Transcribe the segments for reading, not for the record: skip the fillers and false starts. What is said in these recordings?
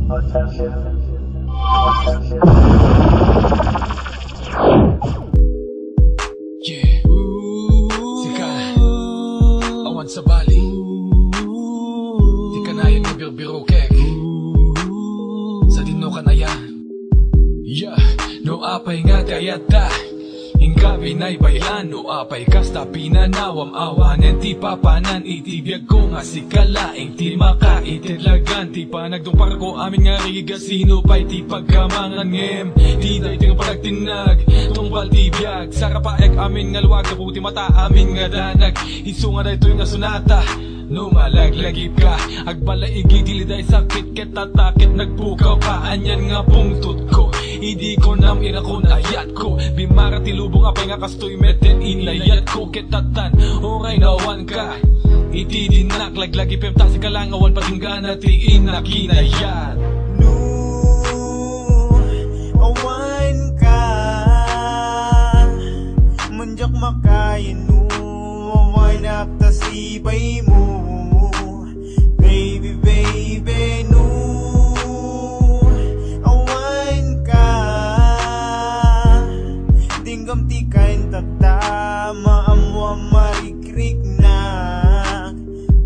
Yeah, sika awan sa bali. Di ka na yung nabirbiro kek. Sa dino ka na yan. Yeah, no apay nga kayata. Hingga binay bailan, no apay kasta pinanawam awanen. Ti papanan, itibiyag ko nga si kalaing. Ti makaitidlagan, ti panagdumpar ko amin nga riga. Sino pa'y ti pagkamangan ngem. Di dahi ting panagtinag, tungpal ti biyag. Sara paek amin nga luwag, kaputi mata amin nga danag. Isu nga dahi to'y nga sunata, no malaglagip ka. Agbala igidiliday sakit ket tatakit nagpukaw pa. Anyan nga pungtot ko, hindi ko nam inakon ayat ko. Bimara tilubong apay nga kastoy meten inlayat ko. Ketatan oray nawan ka, iti dinak laglagip em tasi kalangawan patinggan ti inakinayat. No, awan ka manjak makayan no. Awan akta sibay mo, baby baby no. Awan ka dinggam ti kain tatama amwa marikrik na,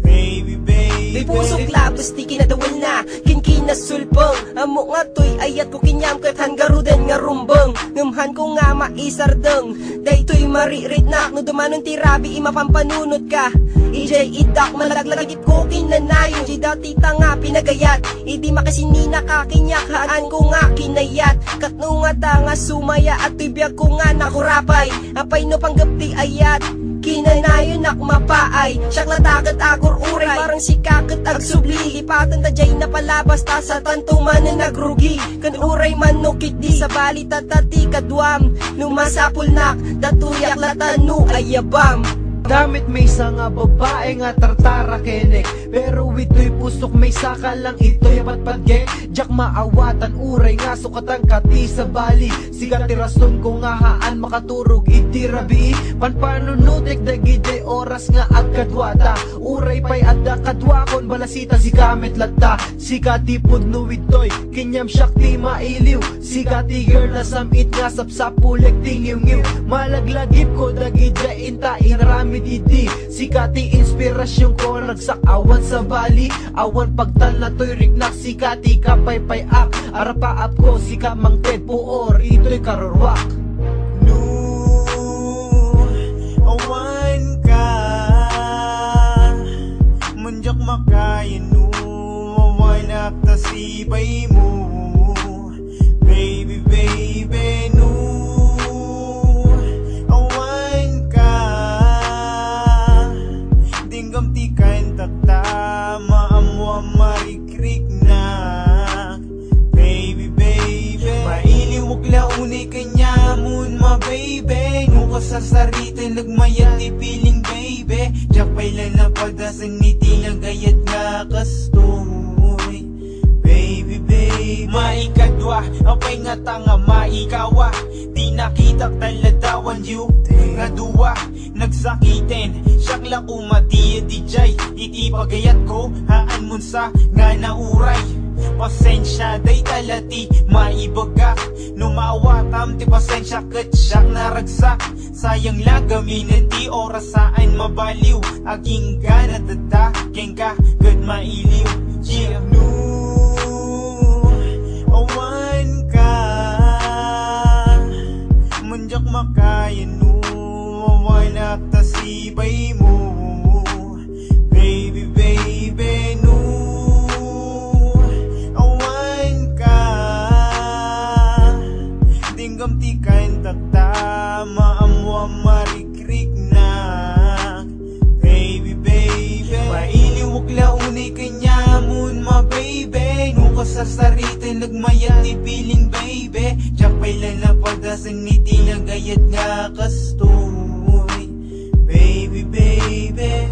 baby baby. May pusok labas ti kinadawal na kinkina sulpong. Amo nga to'y ayat ko kinyam kat hanggaruden nga rumbang. Ngamhan ko nga maisardeng, day to'y maririt na. No dumanon ti rabi imapampanunod ka. EJ idak malaglagip ko kinanayon. Di dati tanga pinagayat, idi makasinina kakinyak. Haan ko nga kinayat, katno nga tanga sumaya. At to'y biyag ko nga nakurapay, apay no panggapti ayat. Kinanayon nak mapaay, siyak natakat akor uray. Parang si kakot ag subli, lipatan ta jay na palabas. Ta sa tanto man na nagrugi, kan uray man no kit di. Sa bali tatati kadwam, numasapul nak, datuyak latanu ayabam. Damit may isa nga babae nga tartara kenek, pero ito'y pusok may saka lang ito'y patpadge. Jak maawatan uray nga sukatang kati sa bali. Siga tirason ko nga haan makaturog iti rabi. Panpanunutek dagide oras nga agkadwata. Uray pa'y adda kadwakon balasita si kamet latta. Siga ti pudno ito'y kinyam siyak ti mailiw. Siga ti girl na samit nga sapsapulek tingiw-ngiw. Malaglagip ko dagide inta inrami didi. Sikati inspirasyon ko nagsakawan sa bali. Awan pagtal na to'y rignak. Sikati kapay-pay ak arapaap ko sika mang ted puor ito'y karorwak. No, awan ka manjak makayan no. Awan akta sibay mo, baby baby no. Awan ka dinggam ti kain tatama amwa marikrik na, baby baby. Mailiwag launay kanyamun ma baby. Nung kasasaritin nagmayat ti piling baby. Diyak pa'y na pagdasan ni tinagayat nga kastoy, baby baby. Maikadwa apay nga tanga maikawa. Di nakitak taladawan yu nga duwa nagsakitin. Siyak lang kumatiya di jay, iti pagayat ko haan mun sa nga nauray. Pasensya day talati maibagak, numawatam ti pasensya ket siyak naragsak. Sayang lagamin ti oras saan mabaliw. Aging gana tata keng ka ket mailiw. Yeah, no, awan ka manjak makayan no. Awan akta sibay mo, baby baby no. Awan ka dinggam ti kain tatama amwa marikrik na, baby baby. Mailiwag launay kanyamun ma baby. Nung kasasaritin nagmayat ti piling baby. Diyak pa'y lalapadasan ni tinagayat nga kastoy, baby baby.